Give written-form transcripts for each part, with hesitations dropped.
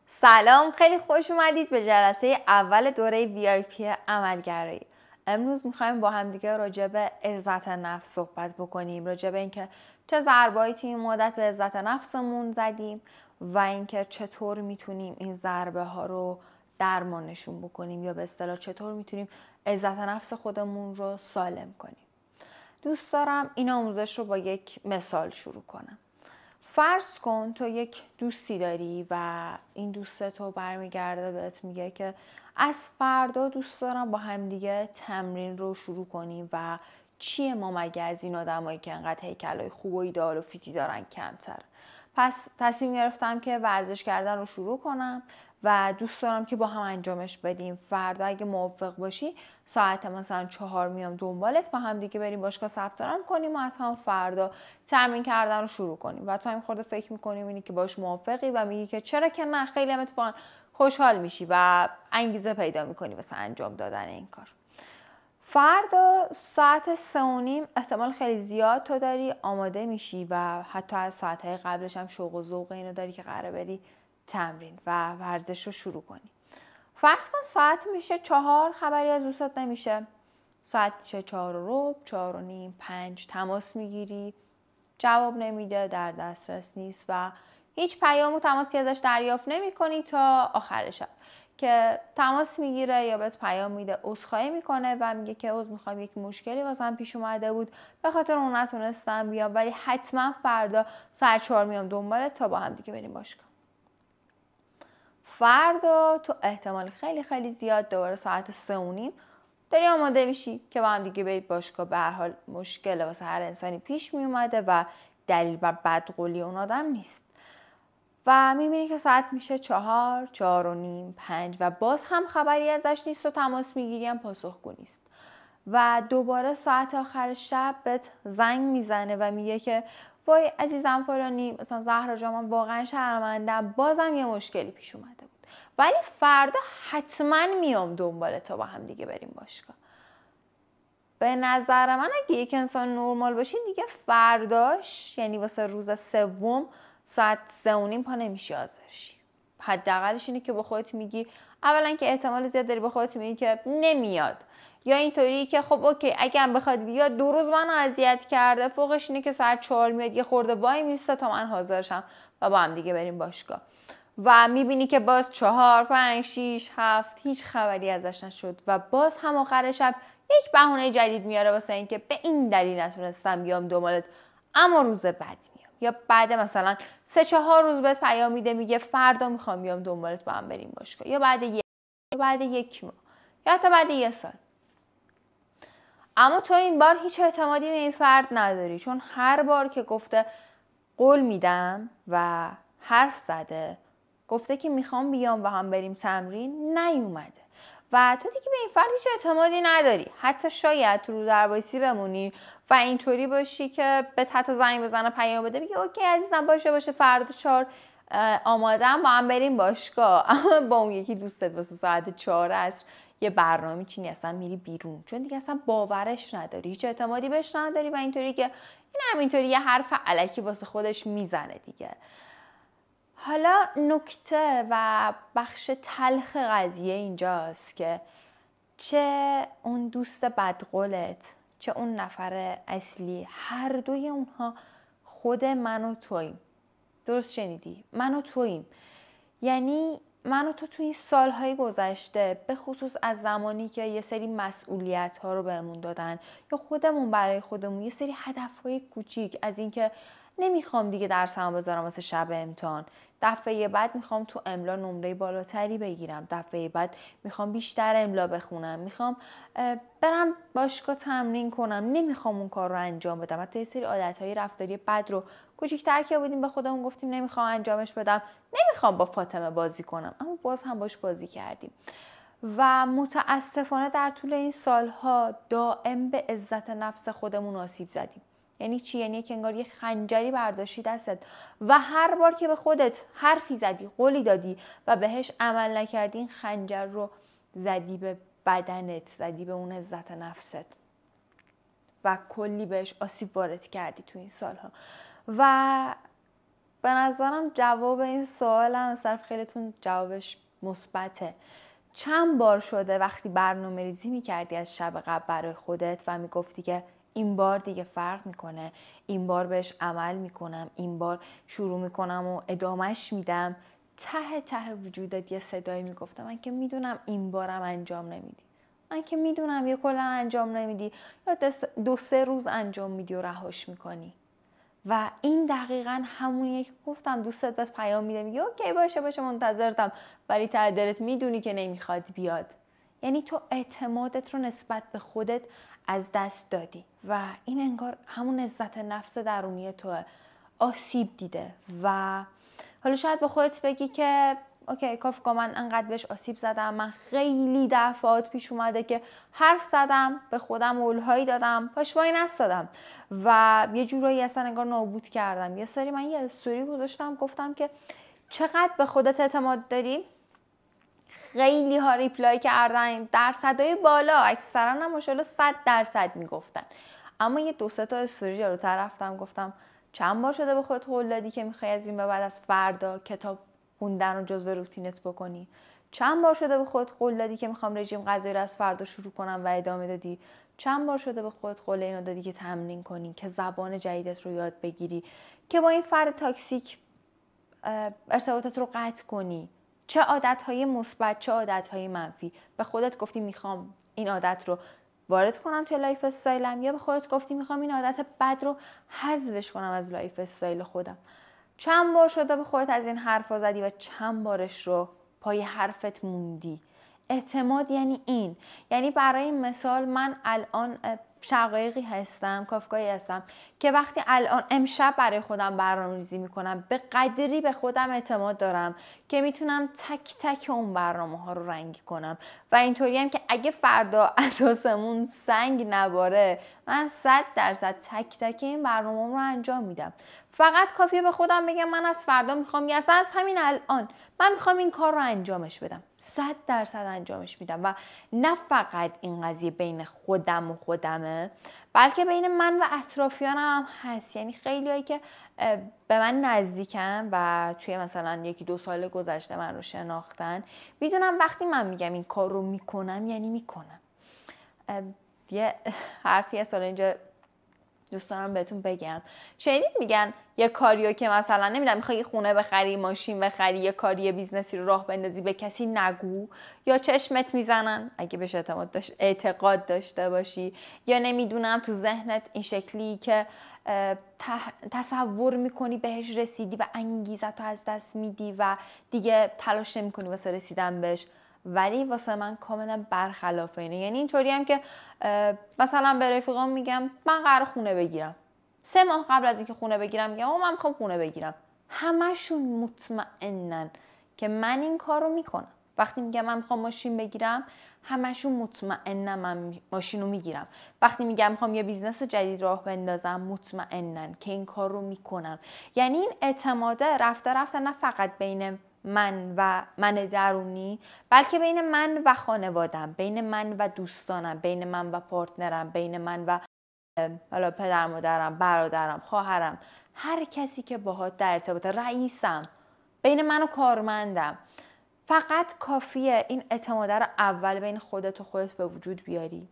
سلام، خیلی خوش اومدید به جلسه اول دوره VIP عملگرایی. امروز میخوایم با همدیگه راجع به عزت نفس صحبت بکنیم، راجع به اینکه چه ضربه‌ای توی این مدت به عزت نفسمون زدیم و اینکه چطور میتونیم این ضربه ها رو درمانشون بکنیم، یا به اصطلاح چطور میتونیم عزت نفس خودمون رو سالم کنیم. دوست دارم این آموزش رو با یک مثال شروع کنم. فرض کن تو یک دوستی داری و این دوست تو برمیگرده بهت میگه که از فردا دوست دارم با همدیگه تمرین رو شروع کنیم و چیه ما مگه از این آدمایی که انقدر هیکلای خوب و ایدئال و فیتی دارن کمتر. پس تصمیم گرفتم که ورزش کردن رو شروع کنم و دوست دارم که با هم انجامش بدیم. فردا اگه موافق باشی ساعت مثلا 4 میام دنبالت، با هم دیگه بریم باشگاه ثبت نام کنیم و از هم فردا تمرین کردن رو شروع کنیم. و تو هم خورده فکر میکنیم اینی که باش موافقی و میگی که چرا که نه، خیلی هم اتفاقا خوشحال میشی و انگیزه پیدا میکنی واسه انجام دادن این کار. فردا ساعت 3:30 احتمال خیلی زیاد تو داری آماده میشی و حتی از ساعتهای قبلش هم شوق و ذوق اینو داری که قراره بری تمرین و ورزش رو شروع کنی. فرض کن ساعت میشه 4، خبری از دوستت نمیشه. ساعت میشه 4:15، 4:30، 5 تماس میگیری، جواب نمیده، در دسترس نیست و هیچ پیام و تماسی ازش دریافت نمی‌کنی تا آخر شب که تماس میگیره یا بهت پیام میده، عذرخواهی میکنه و میگه که عذر میخوام، یک مشکلی واسم پیش اومده بود، به خاطر اون نتونستم بیام، ولی حتما فردا ساعت 4 میام دنبالت تا با هم دیگه بریم باشگاه. فردا تو احتمال خیلی خیلی زیاد دوباره ساعت 3:30 داری آماده میشی که با هم دیگه برید باشگاه. به هر حال مشکل واسه هر انسانی پیش میومده و دلیل بر بدقولی اون آدم نیست و میبینی که ساعت میشه 4، 4:30، 5 و باز هم خبری ازش نیست و تماس میگیری هم پاسخگو نیست و دوباره ساعت آخر شب بهت زنگ میزنه و میگه که وای عزیزم فلانی، مثلا زهرا جان، من واقعا شرمندم، بازم یه مشکلی پیش اومده بود، ولی فردا حتما میام دنبال تا با هم دیگه بریم باشگاه. به نظر من اگه یک انسان نرمال باشین دیگه فرداش، یعنی واسه روز سوم، ساعت 3:30 پا نمیشی حاضرشی. حداقلش اینه که با خودت میگی، اولا که احتمال زیاد داری با خودت میگی که نمیاد، یا اینطوری که خب اوکی اگه هم بخواد بیاد 2 روز منو اذیت کرده، فوقش اینه که ساعت 4 میاد، یه خورده وای میسته تا من حاضرشم و با هم دیگه بریم باشگاه. و میبینی که باز 4، 5، 6، 7 هیچ خبری ازش نشد و باز هم آخر شب یک بهونه جدید میاره واسه اینکه به این دلیل نتونستم بیام دنبالت، اما روز بعد میام. یا بعد مثلا 3-4 روز بهت پیام میده، میگه فردا میخوام بیام دنبالت با هم بریم باشگاه، یا بعد یک ماه، یا حتی بعد 1 سال. اما تو این بار هیچ اعتمادی به این فرد نداری، چون هر بار که گفته قول میدم و حرف زده، گفته که میخوام بیام و هم بریم تمرین، نیومده و تو دیگه به این فرد هیچ اعتمادی نداری. حتی شاید تو رو در وایسی بمونی و اینطوری باشی که به حتی زنگ بزنه، پیام بده، بگه اوکی عزیزم باشه فردا 4 آمادم با هم بریم باشگاه، اما با اون یکی دوستت واسه ساعت 4 عصر یه برنامه چینی اصلا میری بیرون، چون دیگه اصلا باورش نداری، هیچ اعتمادی بهش نداری و اینطوری که این همینطوری یه حرف الکی واسه خودش میزنه دیگه. حالا نکته و بخش تلخ قضیه اینجاست که چه اون دوست بدقولت، چه اون نفر اصلی، هر دوی اونها خود من و توییم. درست شنیدی؟ من و توییم. یعنی من و تو توی سالهای گذشته، به خصوص از زمانی که یه سری مسئولیت ها رو بهمون دادن، یا خودمون برای خودمون یه سری هدفهای کوچیک، از اینکه نمیخوام دیگه درسمو بذارم واسه شب امتحان، دفعه بعد میخوام تو املا نمره بالاتری بگیرم، دفعه بعد میخوام بیشتر املا بخونم، میخوام برم باشگاه تمرین کنم، نمیخوام اون کار رو انجام بدم. حتی یه سری عادتهای رفتاری بد رو کوچیک‌تر که بودیم به خودمون گفتیم نمیخوام انجامش بدم، نمیخوام با فاطمه بازی کنم، اما باز هم باش بازی کردیم و متاسفانه در طول این سالها دائم به عزت نفس خودمون آسیب زدیم. یعنی چی؟ یعنی که انگار یه خنجری برداشتی دستت و هر بار که به خودت حرفی زدی، قولی دادی و بهش عمل نکردی، این خنجر رو زدی به بدنت، زدی به اون عزت نفست و کلی بهش آسیب وارد کردی تو این سالها. و به نظرم جواب این سوالم مثلا خیلیتون جوابش مثبته. چند بار شده وقتی برنامه ریزی میکردی از شب قبل برای خودت و میگفتی که این بار دیگه فرق میکنه، این بار بهش عمل میکنم، این بار شروع میکنم و ادامهش میدم، ته وجودت یه صدایی میگفته من که میدونم این بارم انجام نمیدی، من که میدونم یه کلا انجام نمیدی یا 2-3 روز انجام میدی و رهاش میکنی. و این دقیقاً همونیه که گفتم دوستت بهت پیام میده میگه اوکی باشه منتظرتم، ولی ته دلت میدونی که نمیخواد بیاد. یعنی تو اعتمادت رو نسبت به خودت از دست دادی و این انگار همون عزت نفس درونی توه آسیب دیده. و حالا شاید به خودت بگی که اوکی کافکا من انقدر بهش آسیب زدم، من خیلی دفعات پیش اومده که حرف زدم، به خودم قولهایی دادم، پاش وای نستادم و یه جورایی اصلا انگار نابود کردم. یه سری من یه استوری گذاشتم گفتم که چقدر به خودت اعتماد داری، خیلی ها ریپلای کردن، درصدهای بالا، اکثرا هم ماشاءالله 100% میگفتن. اما یه 2-3 تا استوری جلوتر رفتم گفتم چند بار شده به خودت قول دادی که میخوای از این به بعد از فردا کتاب خوندن رو جزو روتینت بکنی؟ چند بار شده به خودت قول دادی که میخوام رژیم غذایی رو از فردا شروع کنم و ادامه دادی؟ چند بار شده به خودت قول اینو دادی که تمرین کنی، که زبان جدیدت رو یاد بگیری، که با این فرد تاکسیک ارتباطت رو قطع کنی؟ چه عادت‌های مثبت چه عادت‌های منفی به خودت گفتی میخوام این عادت رو وارد کنم توی لایف استایلم، یا به خودت گفتی میخوام این عادت بد رو حذفش کنم از لایف استایل خودم؟ چند بار شده به خودت از این حرفا زدی و چند بارش رو پای حرفت موندی؟ اعتماد یعنی این. یعنی برای مثال من الان شقایقی هستم، کافکایی هستم که وقتی الان امشب برای خودم برنامه‌ریزی میکنم به قدری به خودم اعتماد دارم که میتونم تک تک اون برنامه ها رو رنگی کنم و اینطوری هم که اگه فردا اساسمون سنگ نباره من 100% تک تک این برنامه رو انجام میدم. فقط کافیه به خودم بگم من از فردا میخوام، یا از همین الان من میخوام این کار رو انجامش بدم، 100% انجامش میدم. و نه فقط این قضیه بین خودم و خودمه، بلکه بین من و اطرافیانم هم هست. یعنی خیلی هایی که به من نزدیکن و توی مثلا 1-2 سال گذشته من رو شناختن میدونم وقتی من میگم این کار رو میکنم یعنی میکنم. یه حرفی از اینجا دوست دارم بهتون بگم. شنیدید میگن یه کاریو که مثلا نمیدونم میخوای خونه بخری، ماشین بخری، یه کاری بیزنسی رو راه بندازی به کسی نگو، یا چشمت میزنن اگه بهش اعتقاد داشته باشی، یا نمیدونم تو ذهنت این شکلی که تصور میکنی بهش رسیدی و انگیزت رو از دست میدی و دیگه تلاش نمیکنی واسه رسیدن بهش. ولی واسه من کاملا برخلاف اینه. یعنی اینطوری هم که مثلا به رفیقام میگم من قرار خونه بگیرم، 3 ماه قبل از اینکه خونه بگیرم میگم من میخوام خونه بگیرم، همشون مطمئنن که من این کار رو میکنم. وقتی میگم من میخوام ماشین بگیرم همشون مطمئنن من ماشین رو میگیرم. وقتی میگم میخوام یه بیزنس جدید راه بندازم مطمئنن که این کار رو میکنم. یعنی این اعتماده رفته نه فقط بین من و من درونی، بلکه بین من و خانوادم، بین من و دوستانم، بین من و پارتنرم، بین من و حالا پدر مادرم، برادرم، خواهرم، هر کسی که باهات در ارتباط، رئیسم، بین من و کارمندم. فقط کافیه این اعتماد رو اول بین خودت و خودت به وجود بیاری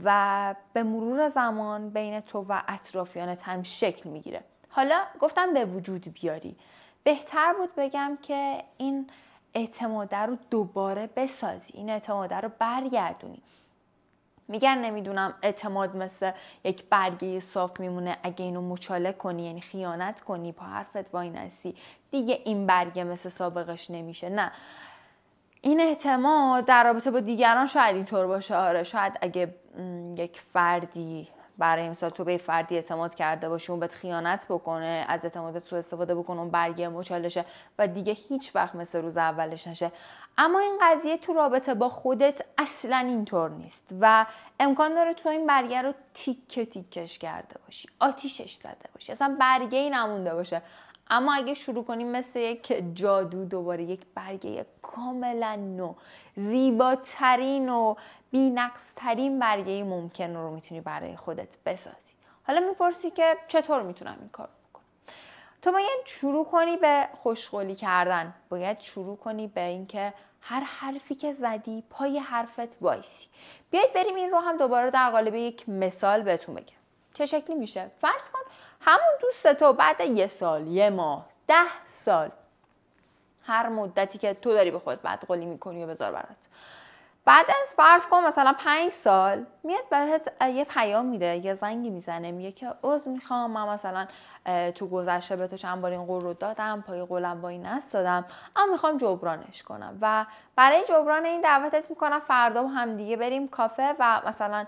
و به مرور زمان بین تو و اطرافیانت هم شکل میگیره. حالا گفتم به وجود بیاری، بهتر بود بگم که این اعتماد رو دوباره بسازی، این اعتماد رو برگردونی. میگن نمیدونم اعتماد مثل یک برگه صاف میمونه، اگه اینو مچاله کنی یعنی خیانت کنی، پا حرفت وای نسی، دیگه این برگه مثل سابقش نمیشه. نه، این اعتماد در رابطه با دیگران شاید اینطور باشه. آره شاید اگه یک فردی برای مثال تو به فردی اعتماد کرده باشی اون بهت خیانت بکنه، از اعتمادت سوء استفاده بکنه، اون برگه مچاله شه و دیگه هیچ وقت مثل روز اولش نشه. اما این قضیه تو رابطه با خودت اصلا اینطور نیست و امکان داره تو این برگه رو تیکش کرده باشی، آتیشش زده باشی، اصلا برگه ای نمونده باشه. اما اگه شروع کنیم مثل یک جادو دوباره یک برگه کاملا نو، زیباترین و بی‌نقص‌ترین برگه ممکن رو میتونی برای خودت بسازی. حالا میپرسی که چطور میتونم این کار بکنم؟ تو باید شروع کنی به خوشقولی کردن، باید شروع کنی به اینکه هر حرفی که زدی پای حرفت وایسی. بیایید بریم این رو هم دوباره در قالب یک مثال بهتون بگم. چه شکلی میشه؟ فرض کن همون دوست تو بعد 1 سال، 1 ماه، 10 سال، هر مدتی که تو داری به خودت بدقولی میکنی و بذار برات، بعد از فرض کن مثلا 5 سال میاد بهت یه پیام میده، یه زنگی میزنه، میگه که عذر میخوام، من مثلا تو گذشته به تو چند بار این قول رو دادم، پای قولم با این نستادم، اما میخوام جبرانش کنم و برای جبران این دعوتت میکنم فردا با هم دیگه بریم کافه و مثلا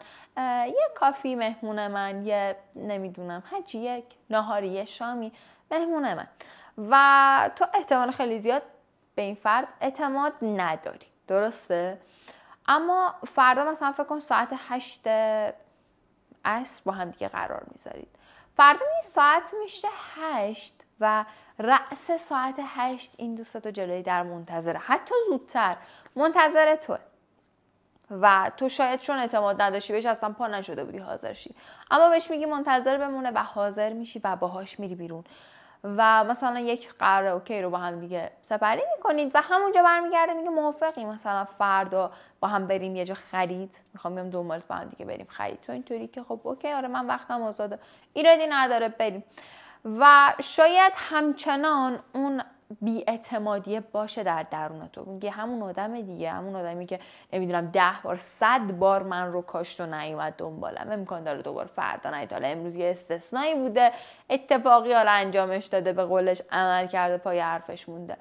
یه کافی مهمون من، یه نمیدونم هرچی، یک ناهاری، یه شامی مهمون من، و تو احتمال خیلی زیاد به این فرد اعتماد نداری، درسته؟ اما فردا مثلا فکر کن ساعت 8 عصر با هم دیگه قرار میذارید. فردا این ساعت میشه 8 و رأس ساعت 8 این دوستتو جلوی در منتظره، حتی زودتر منتظر توه و تو شاید چون اعتماد نداشتی بهش اصلا پا نشده بودی حاضر شی، اما بهش میگی منتظر بمونه و حاضر میشی و باهاش میری بیرون و مثلا یک قرار اوکی رو با هم دیگه سپری میکنید و همونجا برمیگرده میگه موافقی مثلا فردا با هم بریم یه جا خرید، میخوام بیام دنبالت با هم دیگه بریم خرید. تو اینطوری که خب اوکی، آره من وقتم آزاده، ایرادی نداره، بریم. و شاید همچنان اون بی‌اعتمادیه باشه در درون تو، میگه همون آدم دیگه، همون آدمی که نمیدونم 10 بار 100 بار من رو کاشت و نیومد دنبالم، امکان داره دوباره فردا نیاد، حالا امروز یه استثنایی بوده، اتفاقی حالا انجامش داده، به قولش عمل کرده، پای حرفش مونده،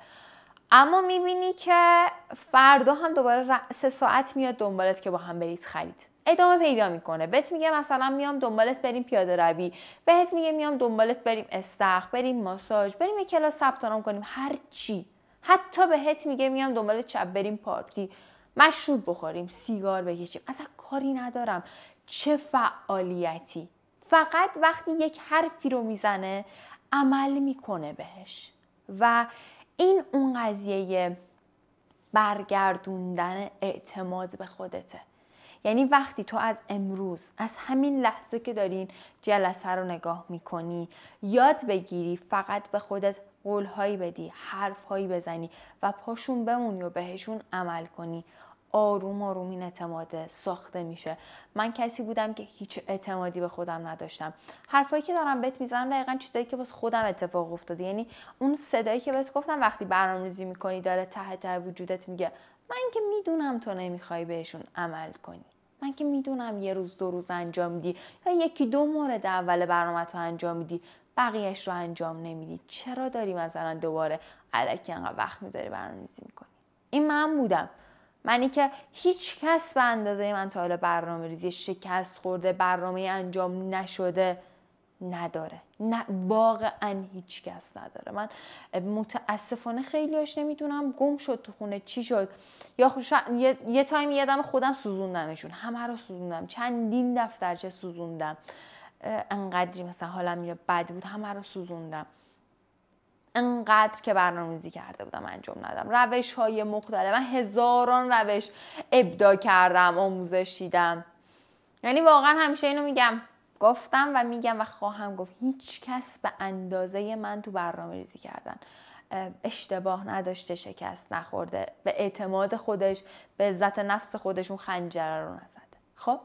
اما میبینی که فردا هم دوباره رأس ساعت میاد دنبالت که با هم برید خرید، ادامه پیدا میکنه، بهت میگه مثلا میام دنبالت بریم پیاده روی، بهت میگه میام دنبالت بریم استخر، بریم ماساژ، بریم یه کلاس ثبت نام کنیم، هر چی، حتی بهت میگه میام دنبالت شب بریم پارتی، مشروب بخوریم، سیگار بکشیم، اصلا کاری ندارم چه فعالیتی، فقط وقتی یک حرفی رو میزنه عمل میکنه بهش. و این اون قضیه برگردوندن اعتماد به خودته. یعنی وقتی تو از امروز، از همین لحظه که دارین جلسه رو نگاه میکنی، یاد بگیری فقط به خودت قولهایی بدی، حرفهایی بزنی و پاشون بمونی و بهشون عمل کنی، آروم آروم این اعتماد ساخته میشه. من کسی بودم که هیچ اعتمادی به خودم نداشتم. حرفایی که دارم بهت میزنم دقیقاً چیزایی که واسه خودم اتفاق افتاده. یعنی اون صدایی که بهت گفتم وقتی برنامه‌ریزی میکنی داره ته ته وجودت میگه من که میدونم تو نمیخوای بهشون عمل کنی، من که میدونم یه روز 2 روز انجام میدی یا 1-2 مورد اول برنامه‌تو انجام میدی، بقیهش رو انجام نمیدی، چرا داری مثلا دوباره الکی انقدر وقت میذاری برنامه‌ریزی میکنی؟ این من بودم، منی که هیچ کس به اندازه من تا حالا برنامه‌ریزی شکست خورده، برنامه انجام نشده نداره، نه واقعا هیچ کس نداره. من متاسفانه خیلیاش نمیدونم گم شد تو خونه چی شد، یا یه تایم یادم خودم سوزوندمشون، همه رو سوزوندم، چندین دفترچه سوزوندم، انقدری مثلا حالم میره بد بود همه رو سوزوندم، انقدر که برنامه‌ریزی کرده بودم انجام ندادم، روش‌های مختلف، من هزاران روش ابداع کردم، آموزش دیدم. یعنی واقعا همیشه اینو میگم، گفتم و میگم و خواهم گفت، هیچ کس به اندازه من تو برنامه‌ریزی کردن اشتباه نداشته، شکست نخورده، به اعتماد خودش، به عزت نفس خودشون خنجر رو نزده. خب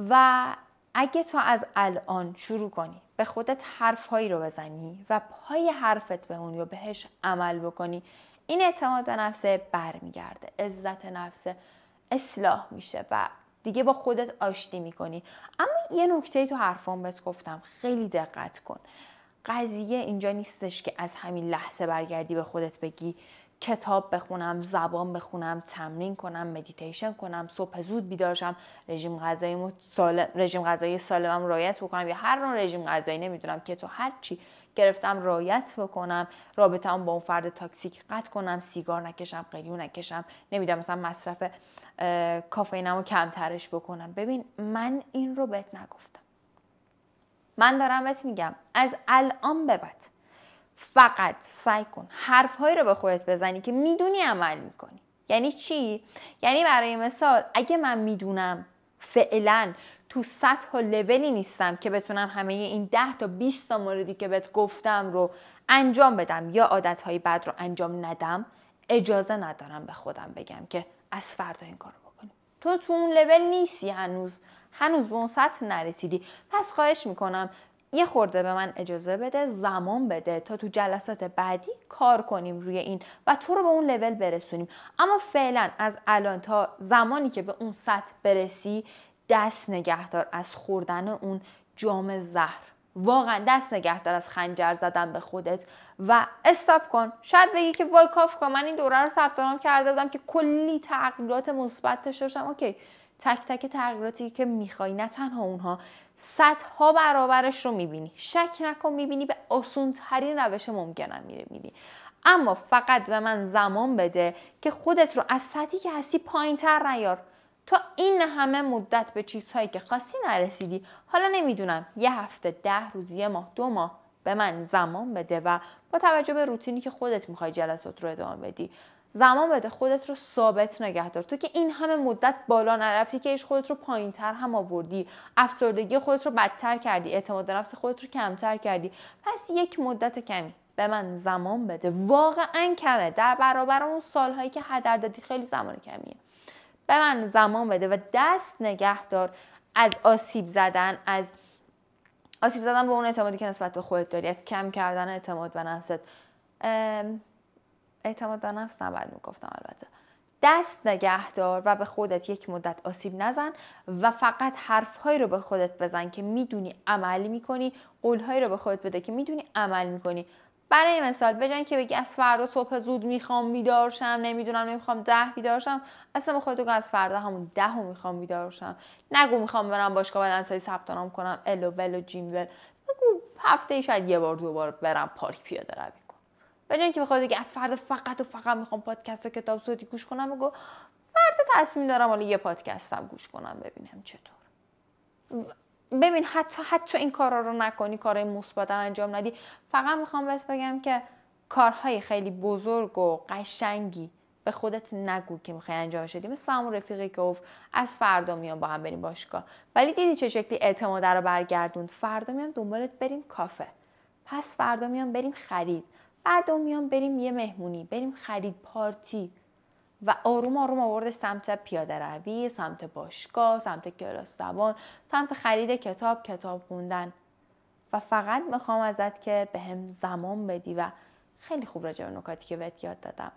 و اگه تو از الان شروع کنی به خودت حرفهایی رو بزنی و پای حرفت بمونی و بهش عمل بکنی، این اعتماد به نفس برمیگرده، عزت نفس اصلاح میشه و دیگه با خودت آشتی میکنی. اما یه نکته تو حرفام بهت گفتم، خیلی دقت کن. قضیه اینجا نیستش که از همین لحظه برگردی به خودت بگی کتاب بخونم، زبان بخونم، تمرین کنم، مدیتیشن کنم، صبح زود بیدار شم، رژیم غذایی سالمم رعایت بکنم، یا هر نوع رژیم غذایی نمیدونم که تو هر چی گرفتم رعایت بکنم، رابطه‌ام با اون فرد تاکسیک قطع کنم، سیگار نکشم، قلیون نکشم، نمیدونم مثلا مصرف کافئینمو کمترش بکنم. ببین من این رو بهت نگفتم، من دارم بهت میگم از الان به بعد فقط سعی کن حرفهایی رو به خودت بزنی که میدونی عمل میکنی. یعنی چی؟ یعنی برای مثال اگه من میدونم فعلا تو سطح و لولی نیستم که بتونم همه این 10 تا 20 تا موردی که بهت گفتم رو انجام بدم یا عادتهای بد رو انجام ندم، اجازه ندارم به خودم بگم که از فردا این کار رو بکنیم. تو اون لول نیستی، هنوز به اون سطح نرسیدی. پس خواهش میکنم یه خورده به من اجازه بده، زمان بده تا تو جلسات بعدی کار کنیم روی این و تو رو به اون لول برسونیم. اما فعلا از الان تا زمانی که به اون سطح برسی، دست نگهدار از خوردن اون جام زهر. واقعا دست نگهدار از خنجر زدن به خودت و استاپ کن. شاید بگی که وای کاف کن، من این دوره رو ثبت نام کرده بودم که کلی تغییرات مثبت داشته باشم. اوکی، تک تک تغییراتی که میخوای، نه تنها اونها، صدها برابرش رو میبینی. شک نکن میبینی، به آسون ترین روش ممکنه میبینی. اما فقط به من زمان بده که خودت رو از سطحی که هستی پایین تر نیار. تا این همه مدت به چیزهایی که خواستی نرسیدی. حالا نمیدونم 1 هفته، 10 روز، 1 ماه، 2 ماه به من زمان بده و با توجه به روتینی که خودت میخوای جلسات رو ادامه بدی، زمان بده، خودت رو ثابت نگه دار. تو که این همه مدت بالا نرفتی که خودت رو پایینتر هم آوردی، افسردگی خودت رو بدتر کردی، اعتماد به نفس خودت رو کمتر کردی. پس یک مدت کمی به من زمان بده. واقعا کمه در برابر اون سالهایی که هدر دادی، خیلی زمان کمیه. به من زمان بده و دست نگه دار از آسیب زدن به اون اعتمادی که نسبت به خودت داری، از کم کردن اعتماد به نفست. اعتماد به نفس نباید میگفتم البته. دست نگه دار و به خودت یک مدت آسیب نزن و فقط حرفهایی رو به خودت بزن که میدونی عمل میکنی، قولهایی رو به خودت بده که میدونی عمل میکنی. برای مثال بجن که بگی از فردا صبح زود میخوام بیدار شم، نمیخوام 10 بیدار شم، اصلا به خودت بگو از فردا همون 10 میخوام بیدار شم. نگو میخوام برم باشگاه بدنسازی ثبت نام کنم، الو بلو جیمبل. بگو هفته شاید 1 بار 2 بار برم پارک پیاده روی. بجای اینکه بخواد دیگه از فردا فقط میخوام پادکست و کتاب صوتی گوش کنم، بگو فردا تصمیم دارم حالا یه پادکستم گوش کنم ببینم چطور. ببین حتی این کارا رو نکنی، کارهای مثبت انجام ندی، فقط میخوام بهت بگم که کارهای خیلی بزرگ و قشنگی به خودت نگو که میخوای انجامش بدی. مثل همون رفیقی که گفت از فردا میام با هم بریم باشگاه، ولی دیدی چه شکلی اعتماد رو برگردوند. فردا میام دنبالت بریم کافه، پس فردا میام بریم خرید، بعد میام بریم یه مهمونی، بریم خرید، پارتی. و آروم آروم آورده سمت پیاده روی، سمت باشگاه، سمت کلاس زبان، سمت خرید کتاب خوندن. و فقط میخوام ازت که به هم زمان بدی و خیلی خوب راجع به نکاتی که بهت یاد دادم